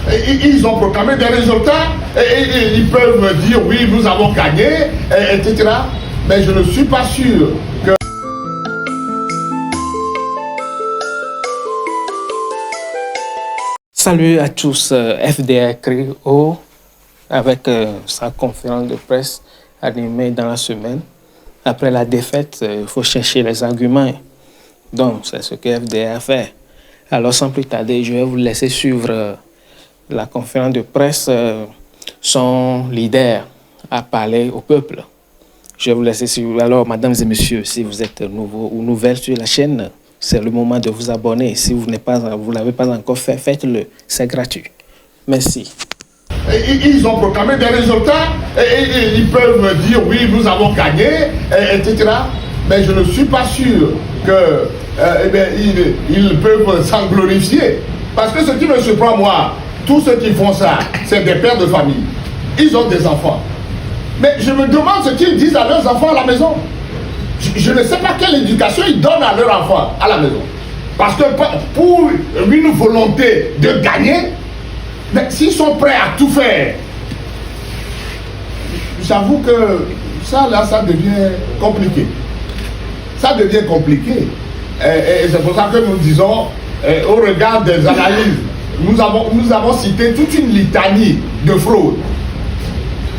Ils ont proclamé des résultats et ils peuvent dire oui, nous avons gagné, etc. Mais je ne suis pas sûr que... Salut à tous, FDR CRIO avec sa conférence de presse animée dans la semaine. Après la défaite, il faut chercher les arguments. Donc, c'est ce que FDR a fait. Alors, sans plus tarder, je vais vous laisser suivre la conférence de presse. Son leader a parlé au peuple. Je vais vous laisser suivre. Alors, mesdames et messieurs, si vous êtes nouveaux ou nouvelles sur la chaîne, c'est le moment de vous abonner. Si vous ne l'avez pas encore fait, faites-le. C'est gratuit. Merci. Ils ont proclamé des résultats et ils peuvent dire oui, nous avons gagné, etc. Mais je ne suis pas sûr que ils peuvent s'en glorifier. Parce que ce qui me surprend, moi, tous ceux qui font ça, c'est des pères de famille. Ils ont des enfants. Mais je me demande ce qu'ils disent à leurs enfants à la maison. Je ne sais pas quelle éducation ils donnent à leurs enfants à la maison. Parce que pour une volonté de gagner, mais s'ils sont prêts à tout faire, j'avoue que ça devient compliqué. Ça devient compliqué. Et c'est pour ça que nous disons, au regard des analyses, nous avons cité toute une litanie de fraudes.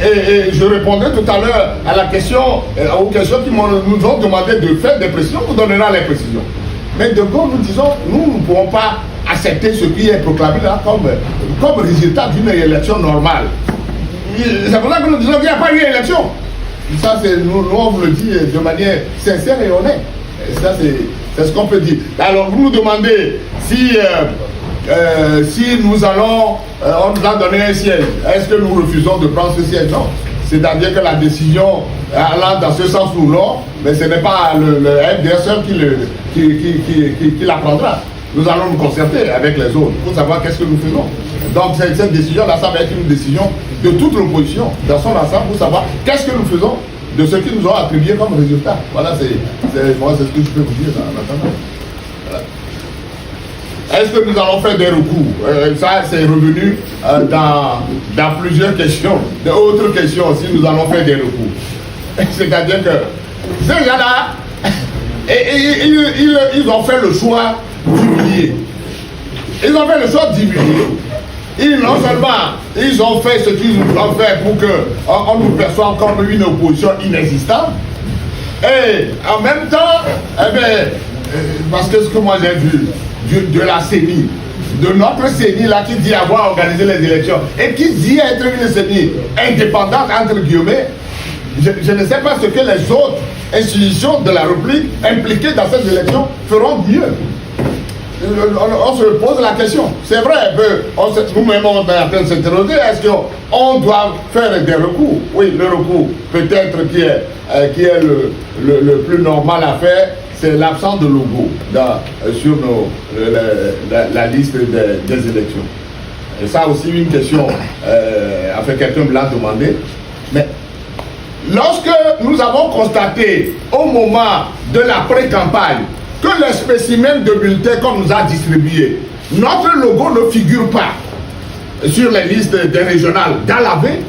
Et je répondrai tout à l'heure à la question, aux questions qui nous ont demandé de faire des précisions, vous donnera les précisions. Mais de gauche, nous disons, nous ne pouvons pas accepter ce qui est proclamé là comme résultat d'une élection normale. C'est pour ça que nous disons qu'il n'y a pas eu d'élection. Ça, nous on vous le dit de manière sincère et honnête. Ça, c'est ce qu'on peut dire. Alors, vous nous demandez si nous allons, on nous a donné un siège, est-ce que nous refusons de prendre ce siège? Non. C'est-à-dire que la décision allant dans ce sens ou non, mais ce n'est pas le FDR seul qui la prendra. Nous allons nous concerter avec les autres pour savoir qu'est-ce que nous faisons. Donc cette décision-là, ça va être une décision de toute l'opposition, dans son ensemble, pour savoir qu'est-ce que nous faisons de ce qu'ils nous ont attribué comme résultat. Voilà, c'est ce que je peux vous dire en attendant. Voilà. Est-ce que nous allons faire des recours? Ça, c'est revenu dans plusieurs questions, d'autres questions si nous allons faire des recours. C'est-à-dire que ces gens-là, ils ont fait le choix d'humilier. Ils ont fait le choix d'humilier. Non seulement ils ont fait ce qu'ils ont fait pour qu'on nous perçoive comme une opposition inexistante, et en même temps, parce que ce que moi j'ai vu, de la CENI, de notre CENI là qui dit avoir organisé les élections et qui dit être une CENI indépendante entre guillemets, je ne sais pas ce que les autres institutions de la République impliquées dans ces élections feront mieux. On se pose la question. C'est vrai, nous-mêmes on est en train de s'interroger, est-ce qu'on doit faire des recours? Oui, le recours peut-être qui est le plus normal à faire, c'est l'absence de logo sur la liste des élections. Et ça aussi une question, quelqu'un me l'a demandé. Mais lorsque nous avons constaté au moment de la pré-campagne que les spécimens de bulletins qu'on nous a distribués, notre logo ne figure pas sur les listes des régionales dans la V,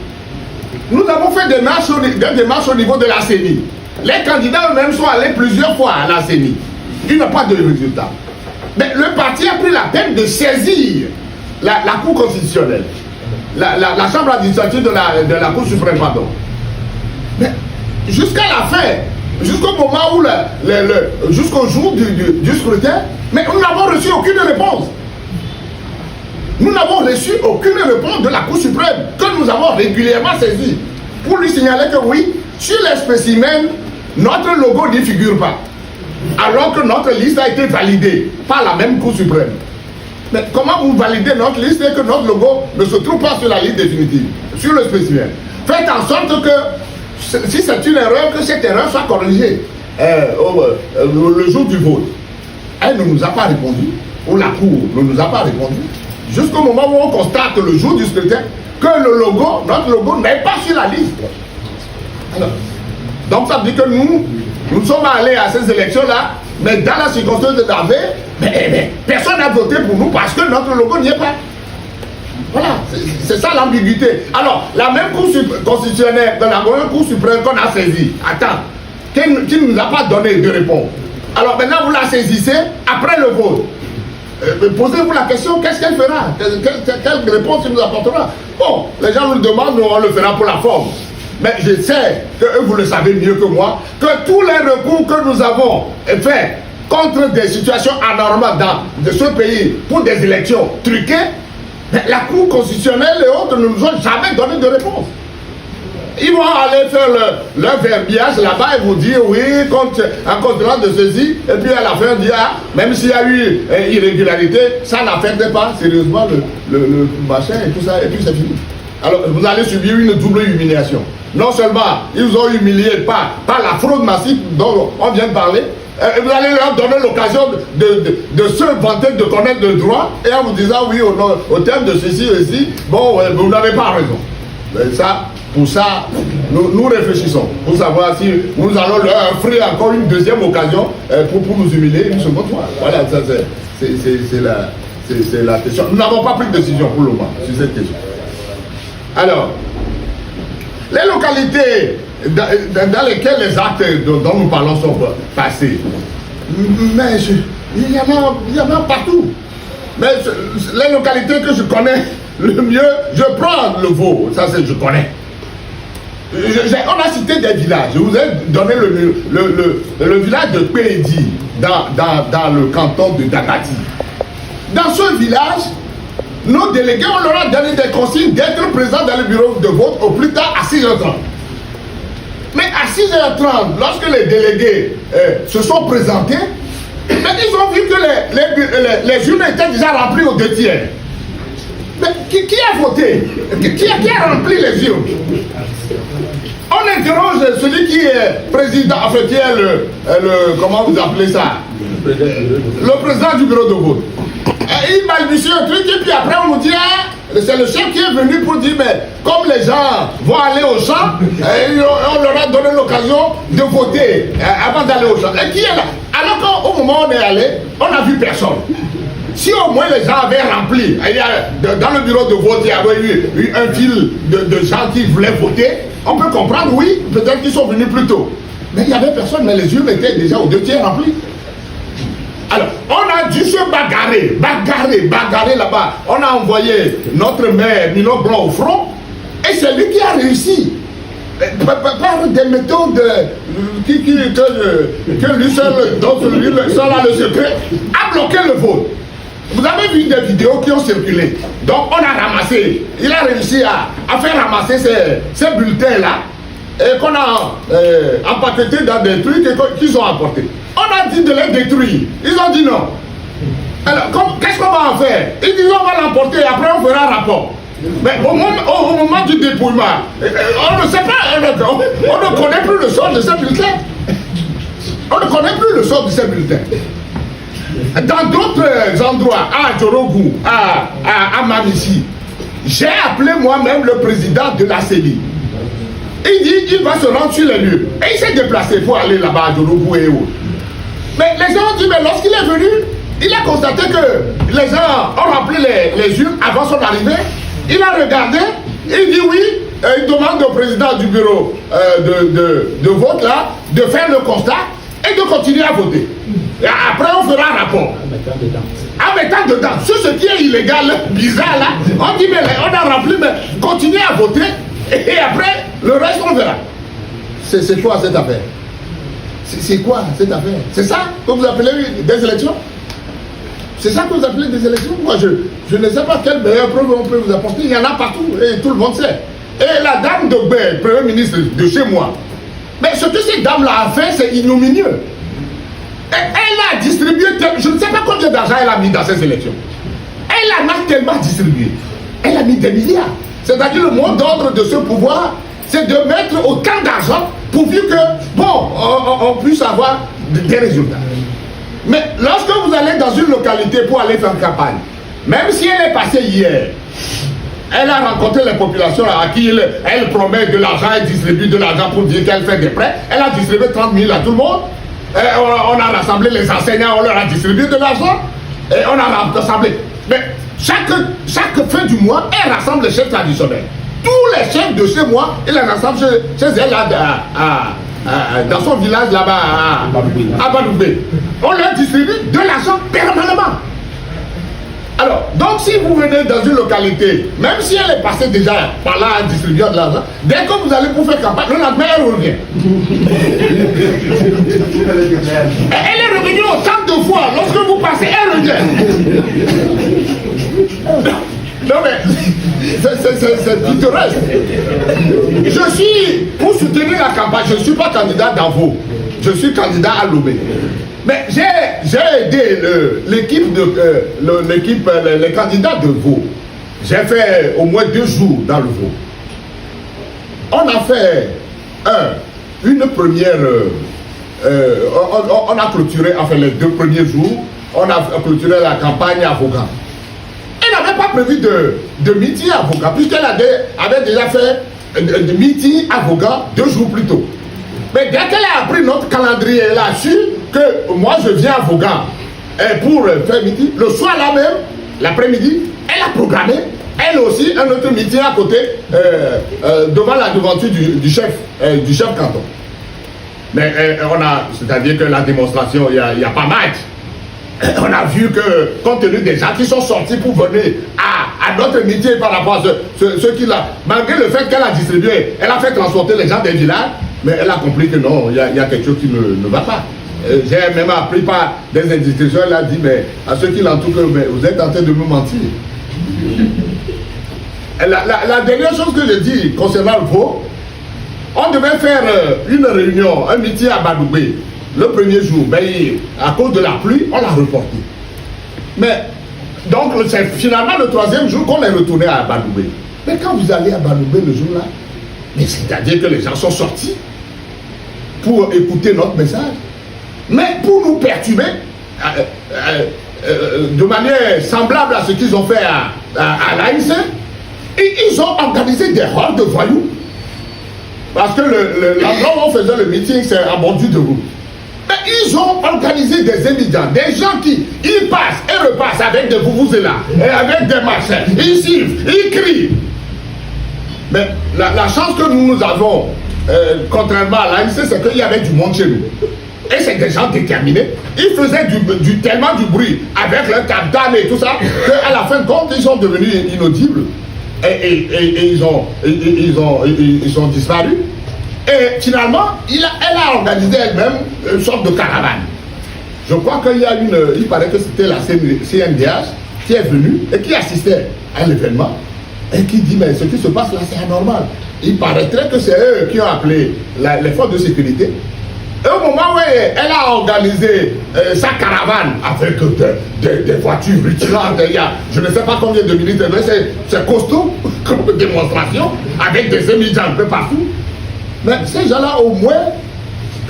nous avons fait des démarches au niveau de la CENI. Les candidats eux-mêmes sont allés plusieurs fois à la CENI. Il n'y a pas de résultat. Mais le parti a pris la peine de saisir la Cour constitutionnelle, la Chambre administrative de la Cour suprême, pardon. Mais jusqu'à la fin, jusqu'au moment où jusqu'au jour du scrutin, mais nous n'avons reçu aucune réponse. Nous n'avons reçu aucune réponse de la Cour suprême que nous avons régulièrement saisie pour lui signaler que oui, sur les spécimens, notre logo n'y figure pas. Alors que notre liste a été validée par la même Cour suprême. Mais comment vous validez notre liste et que notre logo ne se trouve pas sur la liste définitive, sur le spécimen? Faites en sorte que, si c'est une erreur, que cette erreur soit corrigée le jour du vote. Elle ne nous a pas répondu, ou la Cour ne nous a pas répondu, jusqu'au moment où on constate le jour du scrutin que notre logo n'est pas sur la liste. Alors, donc ça veut dire que nous sommes allés à ces élections-là, mais dans la circonstance de Davé, mais personne n'a voté pour nous parce que notre logo n'y est pas. Voilà, c'est ça l'ambiguïté. Alors, la même Cour constitutionnelle, la même Cour suprême qu'on a saisie, attends, qui ne nous a pas donné de réponse. Alors maintenant, vous la saisissez après le vote. Posez-vous la question, qu'est-ce qu'elle fera? Quelle réponse elle nous apportera? Bon, les gens nous demandent, nous, on le fera pour la forme. Mais je sais que vous le savez mieux que moi, que tous les recours que nous avons faits contre des situations anormales dans ce pays pour des élections truquées, la Cour constitutionnelle et autres ne nous ont jamais donné de réponse. Ils vont aller faire leur verbiage là-bas et vous dire oui, en contenant de ceci, et puis à la fin, on dit ah, même s'il y a eu irrégularité, ça n'affecte pas sérieusement le machin et tout ça, et puis c'est fini. Alors vous allez subir une double humiliation. Non seulement ils vous ont humilié par la fraude massive dont on vient de parler, et vous allez leur donner l'occasion de se vanter de connaître le droit, et en vous disant oui, au terme de ceci et ceci, bon, vous n'avez pas raison. Mais ça, pour ça, nous réfléchissons pour savoir si nous allons leur offrir encore une deuxième occasion pour nous humilier une seconde fois. Voilà, ça c'est la question. Nous n'avons pas pris de décision pour le moment sur cette question. Alors, les localités dans lesquelles les actes dont nous parlons sont passés, mais il y en a partout. Mais les localités que je connais le mieux, je prends le Vaud, ça je connais. On a cité des villages. Je vous ai donné le village de Pédi dans le canton de Dagati. Dans ce village, nos délégués, on leur a donné des consignes d'être présents dans le bureau de vote au plus tard à 6h30. Mais à 6h30, lorsque les délégués se sont présentés, ils ont vu que les urnes étaient déjà remplies aux 2 tiers. Mais qui a voté? Qui a rempli les urnes? On interroge celui qui est président, enfin qui est comment vous appelez ça? Le président du bureau de vote. Il balbutie un truc et puis après on nous dit c'est le chef qui est venu pour dire mais comme les gens vont aller au champ, on leur a donné l'occasion de voter avant d'aller au champ. Et qui est là? Alors qu'au moment où on est allé, on n'a vu personne. Si au moins les gens avaient rempli, dans le bureau de vote, il y avait eu un fil de gens qui voulaient voter, on peut comprendre, oui, peut-être qu'ils sont venus plus tôt. Mais il n'y avait personne, mais les urnes étaient déjà aux 2 tiers remplis. Alors, on a dû se bagarrer là-bas. On a envoyé notre maire, Mino Blanc, au front, et c'est lui qui a réussi. Par des méthodes que lui seul, dont lui seul a le secret, a bloqué le vote. Vous avez vu des vidéos qui ont circulé. Donc on a ramassé, il a réussi à faire ramasser ces bulletins-là et qu'on a empaquetés dans des trucs qu'ils ont apportés. On a dit de les détruire. Ils ont dit non. Alors qu'est-ce qu'on va en faire? Ils disent on va l'emporter et après on fera un rapport. Mais au moment du dépouillement, on ne sait pas, on ne connaît plus le sort de ces bulletins. On ne connaît plus le sort de ces bulletins. Dans d'autres endroits, à Djorogu, à Mamissi, j'ai appelé moi-même le président de la CENI. Il dit qu'il va se rendre sur les lieux. Et il s'est déplacé pour aller là-bas à Djorogu et autres. Mais les gens ont dit, mais lorsqu'il est venu, il a constaté que les gens ont rempli les urnes avant son arrivée. Il a regardé, il dit oui, il demande au président du bureau de vote là de faire le constat et de continuer à voter. Et après on fera un rapport. En mettant dedans. Sur ce qui est illégal, bizarre là, on dit mais on a rempli, mais continuez à voter et après le reste on verra. C'est quoi cette affaire? C'est quoi cette affaire? C'est ça que vous appelez des élections? C'est ça que vous appelez des élections? Moi, je ne sais pas quelle meilleure preuve on peut vous apporter. Il y en a partout et tout le monde sait. Et la dame de Bé, Premier ministre de chez moi, mais ce que cette dame-là a fait, c'est ignominieux. Elle a distribué, je ne sais pas combien d'argent elle a mis dans ces élections. Elle en a tellement distribué. Elle a mis des milliards. C'est-à-dire le mot d'ordre de ce pouvoir, c'est de mettre autant d'argent pourvu que, bon, on puisse avoir des résultats. Mais lorsque vous allez dans une localité pour aller faire campagne, même si elle est passée hier, elle a rencontré les populations à qui elle promet de l'argent, elle distribue de l'argent pour dire qu'elle fait des prêts, elle a distribué 30 000 à tout le monde, on a rassemblé les enseignants, on leur a distribué de l'argent, et on a rassemblé. Mais chaque fin du mois, elle rassemble les chefs traditionnels. Tous les chefs de chez moi, elle les rassemble chez elle dans son village là-bas à Badoubé. On leur distribue de l'argent permanemment. Alors, donc si vous venez dans une localité, même si elle est passée déjà par là en distribuant de l'argent, dès que vous allez pour faire campagne, le lendemain elle revient. Elle est revenue autant de fois. Lorsque vous passez, elle revient. Non mais, c'est pittoresque. Je suis, pour soutenir la campagne, je ne suis pas candidat dans Vaud. Je suis candidat à Lomé. Mais j'ai aidé les candidats de Vaud. J'ai fait au moins 2 jours dans le Vaud. On a fait une première... on a clôturé, enfin les 2 premiers jours, on a clôturé la campagne à Vaughan. Elle n'avait pas prévu de meeting à Vaughan, puisqu'elle avait déjà fait de meeting à Vaughan 2 jours plus tôt. Mais dès qu'elle a appris notre calendrier, elle a su que moi je viens à Vaughan pour faire meeting. Le soir là même, l'après-midi, elle a programmé elle aussi un autre meeting à côté devant la devanture du chef canton. Mais c'est-à-dire que la démonstration, il n'y a pas match. On a vu que, compte tenu des gens qui sont sortis pour venir à notre meeting par rapport à ceux qui l'ont, malgré le fait qu'elle a distribué, elle a fait transporter les gens des villages, mais elle a compris que non, il y a quelque chose qui ne va pas. J'ai même appris par des indiscrétions, elle a dit, mais à ceux qui l'entourent, que vous êtes en train de me mentir. La dernière chose que je dis concernant le Vaud, on devait faire une réunion, un meeting à Badoubé. Le premier jour, ben, à cause de la pluie, on l'a reporté. Mais, donc, c'est finalement le 3e jour qu'on est retourné à Badoubé. Mais quand vous allez à Badoubé le jour-là, c'est-à-dire que les gens sont sortis pour écouter notre message, mais pour nous perturber, de manière semblable à ce qu'ils ont fait à l'ANC, ils ont organisé des hordes de voyous. Parce que l'endroit où on faisait le meeting, c'est en bordure de route. Mais ils ont organisé des émigrants, des gens qui ils passent et repassent avec des vuvuzelas et avec des machins. Ils sifflent, ils crient. Mais la chance que nous avons, contrairement à l'ANC, c'est qu'il y avait du monde chez nous. Et c'est des gens déterminés. Ils faisaient tellement du bruit avec leur tam-tam et tout ça, qu'à la fin de compte, ils sont devenus inaudibles. Et ils ont disparu. Et finalement, elle a organisé elle-même une sorte de caravane. Je crois qu'il y a il paraît que c'était la CNDH qui est venue et qui assistait à l'événement et qui dit, mais ce qui se passe là, c'est anormal. Il paraîtrait que c'est eux qui ont appelé les forces de sécurité. Et au moment où elle a organisé sa caravane avec des voitures rutilantes, je ne sais pas combien de minutes, mais c'est costaud comme démonstration, avec des émigrants un peu partout. Mais ces gens-là, au moins,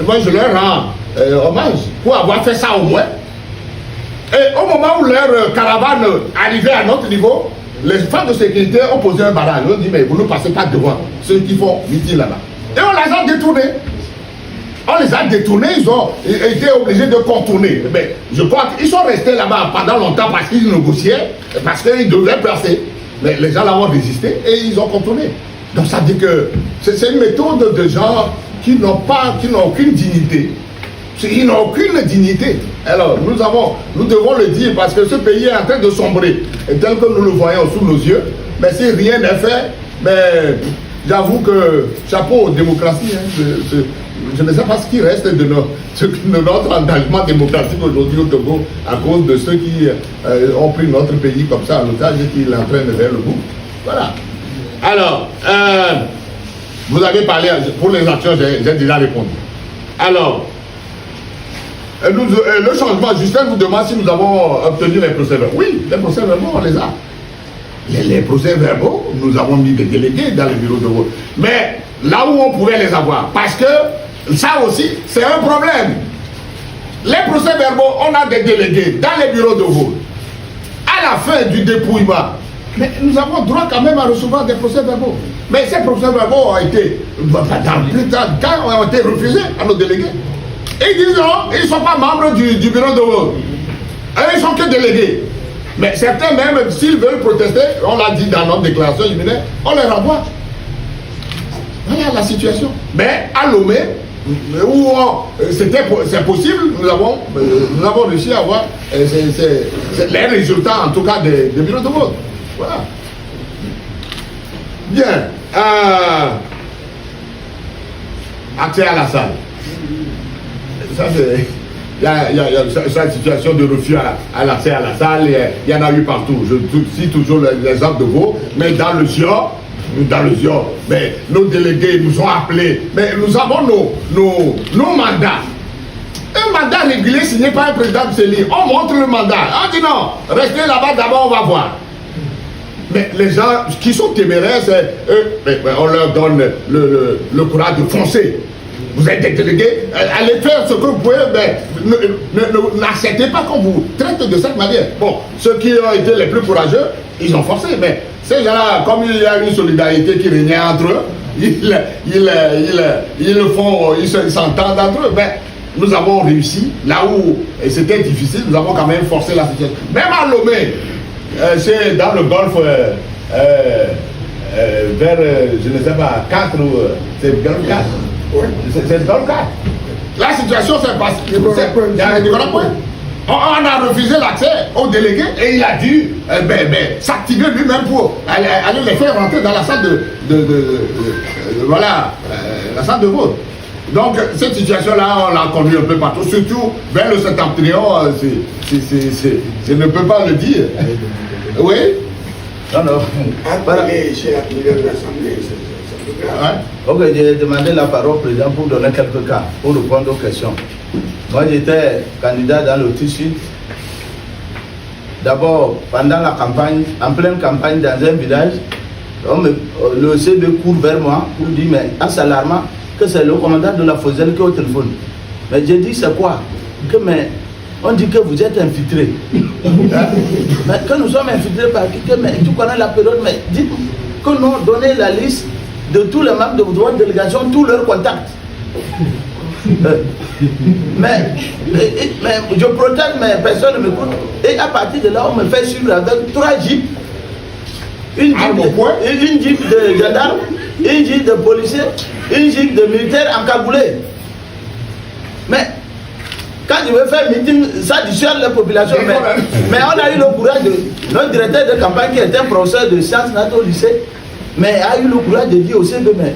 moi je leur rends hommage pour avoir fait ça au moins. Et au moment où leur caravane arrivait à notre niveau, les forces de sécurité ont posé un barrage. Ils ont dit, mais vous ne passez pas devant ceux qui font meeting là-bas. Et on les a détournés. On les a détournés, ils ont été obligés de contourner. Mais je crois qu'ils sont restés là-bas pendant longtemps parce qu'ils négociaient, parce qu'ils devaient placer. Mais les gens là ont résisté et ils ont contourné. Donc ça dit que c'est une méthode de gens qui n'ont aucune dignité. Ils n'ont aucune dignité. Alors nous devons le dire parce que ce pays est en train de sombrer. Et tel que nous le voyons sous nos yeux, mais si rien n'est fait, mais j'avoue que chapeau aux démocraties. Je ne sais pas ce qui reste de notre engagement démocratique aujourd'hui au Togo à cause de ceux qui ont pris notre pays comme ça en otage et qui l'entraînent vers le bout. Voilà. Alors, vous avez parlé, pour les actions, j'ai déjà répondu. Alors, le changement, Justin vous demande si nous avons obtenu les procès-verbaux. Oui, les procès-verbaux, on les a. Les procès-verbaux, nous avons mis des délégués dans les bureaux de vote. Mais là où on pouvait les avoir, parce que ça aussi, c'est un problème. Les procès-verbaux, on a des délégués dans les bureaux de vote. À la fin du dépouillement, mais nous avons droit quand même à recevoir des procès-verbaux. Mais ces procès-verbaux ont été, dans plus tard, ont été refusés à nos délégués. Et ils disent non, ils ne sont pas membres du bureau de vote. Ils ne sont que délégués. Mais certains même, s'ils veulent protester, on l'a dit dans notre déclaration liminaire, on les renvoie. Voilà la situation. Mais à Lomé, où c'est possible, nous avons réussi à avoir les résultats, en tout cas, des bureaux de vote. Voilà. Bien. Accès à la salle. Ça, c'est... Il y a cette situation de refus à l'accès à la salle, il y en a eu partout. Je cite toujours l'exemple de Vaud, mais dans le Zior, mais nos délégués nous ont appelés, mais nous avons nos mandats. Un mandat régulier signé par un président de CELI, on montre le mandat, on dit non, restez là-bas d'abord, on va voir. Mais les gens qui sont téméraires, on leur donne le courage de foncer. Vous êtes des délégués, allez faire ce que vous pouvez, mais n'acceptez pas qu'on vous traite de cette manière. Bon, ceux qui ont été les plus courageux, ils ont forcé, mais ces gens-là, comme il y a une solidarité qui régnait entre eux, ils le font, ils s'entendent entre eux. Mais nous avons réussi, là où c'était difficile, nous avons quand même forcé la situation. Même à Lomé, c'est dans le golfe, vers, je ne sais pas, 4 ou... c'est golfe 4. Oui. C'est dans le cas. La situation s'est passée. On a refusé l'accès aux délégués et il a dû s'activer lui-même pour aller les faire rentrer dans la salle la salle de vote. Donc cette situation-là, on l'a connue un peu partout, surtout vers le septentrion, je ne peux pas le dire. Oui. Non. Chez la première de l'Assemblée, Ok, j'ai demandé la parole, président, pour donner quelques cas, pour répondre aux questions. Moi, j'étais candidat dans le Sud. D'abord, pendant la campagne, en pleine campagne dans un village, le CB court vers moi pour dire, mais à Salarma, que c'est le commandant de la Foselle qui est au téléphone. Mais j'ai dit, c'est quoi? On dit que vous êtes infiltré. Mais que nous sommes infiltrés par qui? Mais tu connais la période, mais dites que nous donnez la liste de tous les membres de votre délégation, tous leurs contacts. Mais je protège, mais personne ne m'écoute. Et à partir de là, on me fait suivre avec 3 jeeps. Une jeep de gendarmes, une jeep de policiers, une jeep de militaires encagoulés. Mais quand je veux faire meeting, ça dissuade la population. Mais on a eu le courage de... Notre directeur de campagne, qui était un professeur de sciences nat au lycée, mais a eu le courage de dire au CB, mais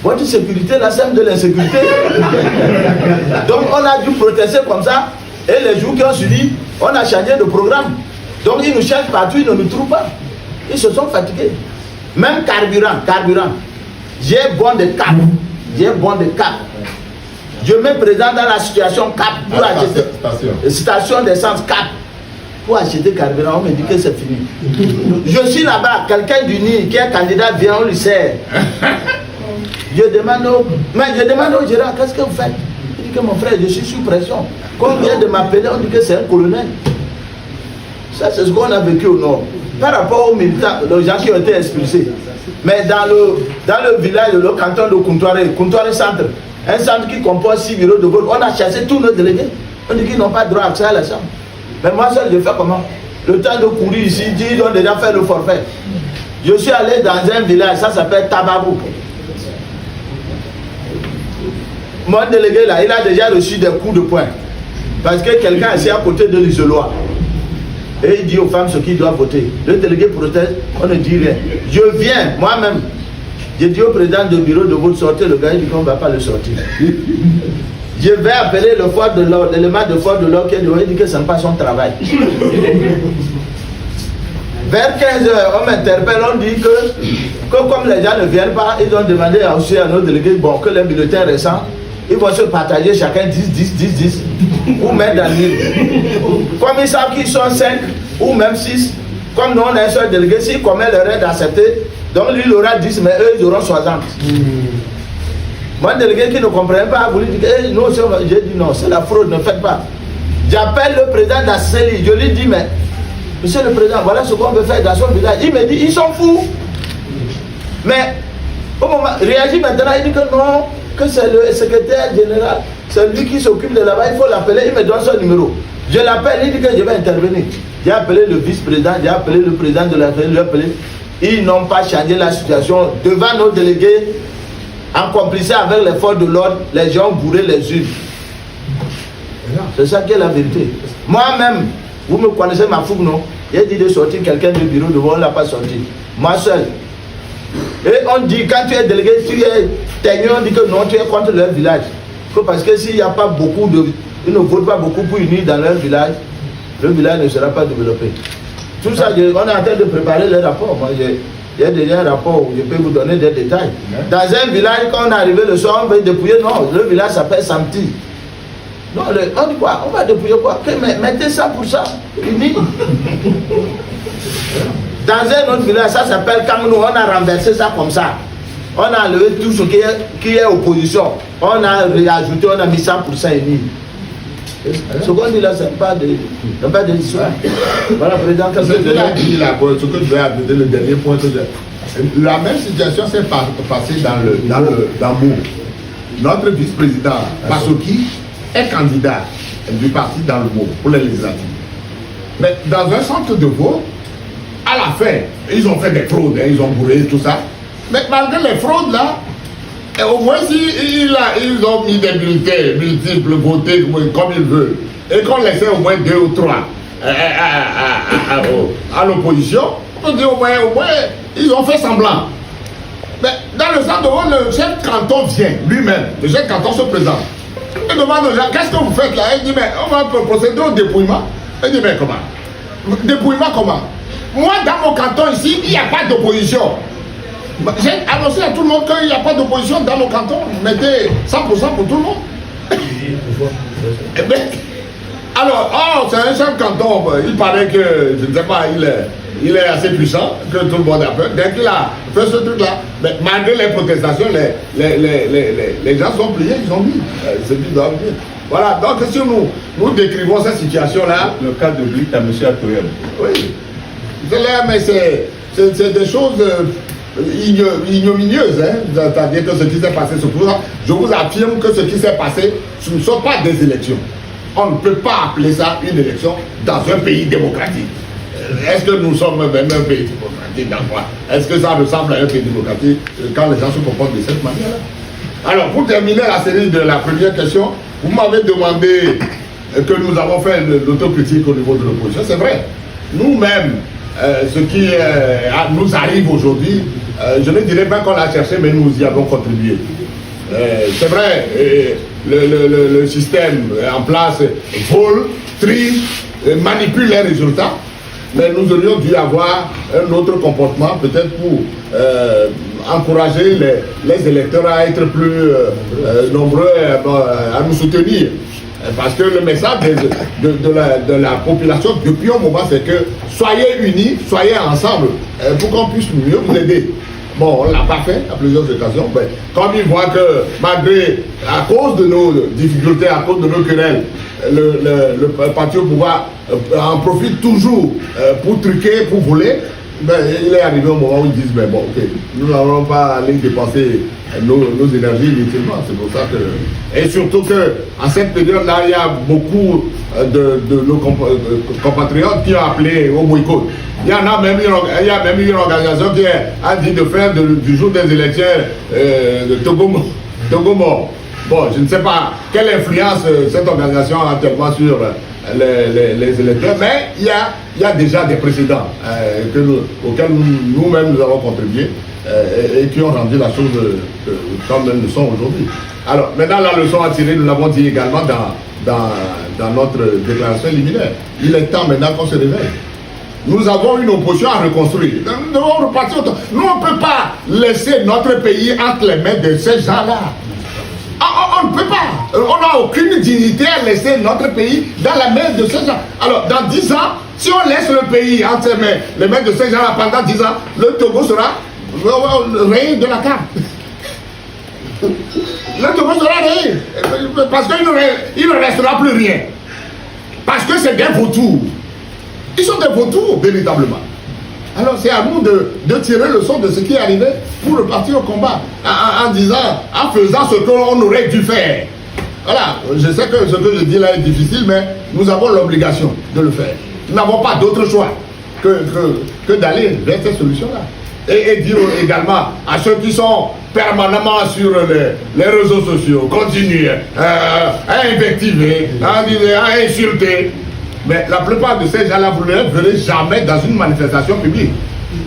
votre sécurité, là, c'est de l'insécurité. Donc on a dû protester comme ça. Et les jours qui ont suivi, on a changé de programme. Donc ils nous cherchent partout, ils ne nous trouvent pas. Ils se sont fatigués. Même carburant. J'ai bon de cap. Je me présente dans la situation cap pour acheter station d'essence cap. Pour acheter carburant, on me dit que c'est fini. Je suis là-bas, quelqu'un du Nil qui est candidat vient, on lui sert. Je demande au gérant, qu'est-ce que vous faites? Il dit que mon frère, je suis sous pression. Quand on vient de m'appeler, on dit que c'est un colonel. Ça, c'est ce qu'on a vécu au nord. Par rapport aux militants, aux gens qui ont été expulsés. Mais dans le village, le canton de Kountoiré centre, un centre qui compose 6 bureaux de vote, on a chassé tous nos délégués. On dit qu'ils n'ont pas droit à accès à la chambre. Mais moi seul, je fais comment? Le temps de courir ici, ils ont déjà fait le forfait. Je suis allé dans un village, ça s'appelle Tababou. Mon délégué là, il a déjà reçu des coups de poing. Parce que quelqu'un est assis à côté de l'isoloir. Et il dit aux femmes ce qu'ils doivent voter. Le délégué proteste, on ne dit rien. Je viens, moi-même. J'ai dit au président du bureau de vote sortir, le gars il dit qu'on ne va pas le sortir. Je vais appeler le fort de l'ordre, l'élément de fort de l'ordre qui est dehors, il dit que ce n'est pas son travail. Vers 15h, on m'interpelle, on dit que comme les gens ne viennent pas, ils ont demandé aussi à nos délégués que les bulletins récents, ils vont se partager chacun 10, ou mettre dans l'île. Comme ils savent qu'ils sont 5 ou même 6, comme nous on a un seul délégué, s'il commet l'erreur d'accepter, donc lui il aura 10, mais eux ils auront 60. Moi, un délégué qui ne comprenait pas, vous lui dites, hey, non, j'ai dit non, c'est la fraude, ne faites pas. J'appelle le président d'Asseli, je lui dis, mais monsieur le président, voilà ce qu'on veut faire dans son village. Il me dit, ils sont fous. Mais au moment, réagit maintenant, il dit que non, que c'est le secrétaire général, c'est lui qui s'occupe de là-bas, il faut l'appeler, il me donne son numéro. Je l'appelle, il dit que je vais intervenir. j'ai appelé le vice-président, j'ai appelé le président de la République, ils n'ont pas changé la situation devant nos délégués, en complicité avec les forces de l'ordre, les gens ont bourré les urnes. C'est ça qui est la vérité. Moi-même, vous me connaissez ma fougue, non? J'ai dit de sortir quelqu'un du bureau devant, on ne l'a pas sorti. Moi seul. Et on dit, quand tu es délégué, tu es teigneux, on dit que non, tu es contre leur village. Parce que s'il n'y a pas beaucoup de... Ils ne votent pas beaucoup pour unir dans leur village, le village ne sera pas développé. Tout ça, on est en train de préparer les rapports. Moi, il y a déjà un rapport où je peux vous donner des détails. Dans un village, quand on est arrivé le soir, on veut dépouiller. Non, le village s'appelle Samti. Non, on dit quoi? On va dépouiller quoi? Mettez ça pour ça. Unis. Dans un autre village, ça s'appelle Kamnou. On a renversé ça comme ça. On a enlevé tout ce qui est opposition. On a réajouté, on a mis 100% unis. Ce qu'on dit là, ce n'est pas de l'histoire. Voilà, président, ce que tu as dit là, ce que je vais ajouter, le dernier point, la même situation s'est passée dans Mou. Notre vice-président, Basoki, est candidat du parti dans le Mou pour les législatives. Mais dans un centre de vote, à la fin, ils ont fait des fraudes, ils ont bourré tout ça. Mais malgré les fraudes là, au moins ils ont mis des bulletins multiples votés comme ils veulent. Et qu'on laissait au moins 2 ou 3 à l'opposition, on dit au moins ils ont fait semblant. Mais dans le centre de vote, le chef canton vient lui-même, le chef canton se présente. Il demande aux gens, qu'est-ce que vous faites là? Il dit, mais on va procéder au dépouillement. Il dit, mais comment? Dépouillement comment? Moi, dans mon canton ici, il n'y a pas d'opposition. J'ai annoncé à tout le monde qu'il n'y a pas d'opposition dans mon canton. Mettez 100% pour tout le monde. Eh bien, alors, c'est un chef canton. Il paraît que, je ne sais pas, il est assez puissant, que tout le monde a peur. Dès qu'il a fait ce truc-là, mais malgré les protestations, les gens sont pliés, ils ont dit. C'est dit doivent dire. Voilà, donc si nous décrivons cette situation-là. Le cas de Blic à M. Atoyem. Oui. C'est là, mais c'est des choses ignominieuses, hein. C'est-à-dire que ce qui s'est passé, je vous affirme que ce qui s'est passé, ce ne sont pas des élections. On ne peut pas appeler ça une élection dans un pays démocratique. Est-ce que nous sommes même un pays démocratique dans quoi? Est-ce que ça ressemble à un pays démocratique quand les gens se comportent de cette manière-là? Alors, pour terminer la série de la première question, vous m'avez demandé que nous avons fait l'autocritique au niveau de l'opposition. C'est vrai. Nous-mêmes, ce qui nous arrive aujourd'hui, je ne dirais pas qu'on l'a cherché, mais nous y avons contribué. C'est vrai, le système en place vole, trie, manipule les résultats, mais nous aurions dû avoir un autre comportement, peut-être pour encourager les électeurs à être plus nombreux à nous soutenir. Parce que le message de la population depuis un moment, c'est que soyez unis, soyez ensemble pour qu'on puisse mieux vous aider. Bon, on ne l'a pas fait à plusieurs occasions, mais comme ils voient que malgré, à cause de nos difficultés, à cause de nos querelles, le parti au pouvoir en profite toujours pour truquer, pour voler, ben, il est arrivé au moment où ils disent, ben bon, ok, nous n'allons pas aller dépenser nos énergies inutilement. C'est pour ça que... Et surtout qu'à cette période-là, il y a beaucoup de nos compatriotes qui ont appelé au boycott. Il y a même une organisation qui a dit de faire du jour des élections de Togo mort. Bon, je ne sais pas quelle influence cette organisation a tellement sur les électeurs, mais il y a déjà des précédents auxquels nous-mêmes nous avons contribué et qui ont rendu la chose comme elles le sont aujourd'hui. Alors, maintenant, la leçon à tirer, nous l'avons dit également dans notre déclaration liminaire. Il est temps maintenant qu'on se réveille. Nous avons une opposition à reconstruire. Nous devons repartir. Nous, on ne peut pas laisser notre pays entre les mains de ces gens-là. On ne peut pas. On n'a aucune dignité à laisser notre pays dans la main de ces gens. Alors, dans 10 ans, si on laisse le pays entre les mains de ces gens-là pendant 10 ans, le Togo sera rayé de la carte. Le Togo sera rayé. Parce qu'il ne restera plus rien. Parce que c'est des vautours. Ils sont des vautours, véritablement. Alors c'est à nous de tirer le son de ce qui est arrivé pour repartir au combat en faisant ce qu'on aurait dû faire. Voilà, je sais que ce que je dis là est difficile, mais nous avons l'obligation de le faire. nous n'avons pas d'autre choix que d'aller vers cette solution-là. Et dire également à ceux qui sont permanemment sur les réseaux sociaux, continuez à invectiver, à insulter. Mais la plupart de ces gens-là, vous ne les verrez jamais dans une manifestation publique.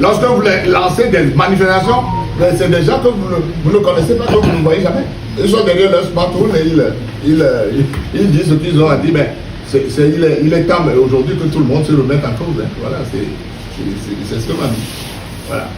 Lorsque vous lancez des manifestations, c'est des gens que vous ne connaissez pas, que vous ne voyez jamais. Ils sont derrière leur smartphone et ils disent ce qu'ils ont à dire. Mais il est temps aujourd'hui que tout le monde se remette en cause. Hein. Voilà, c'est ce que m'a dit. Voilà.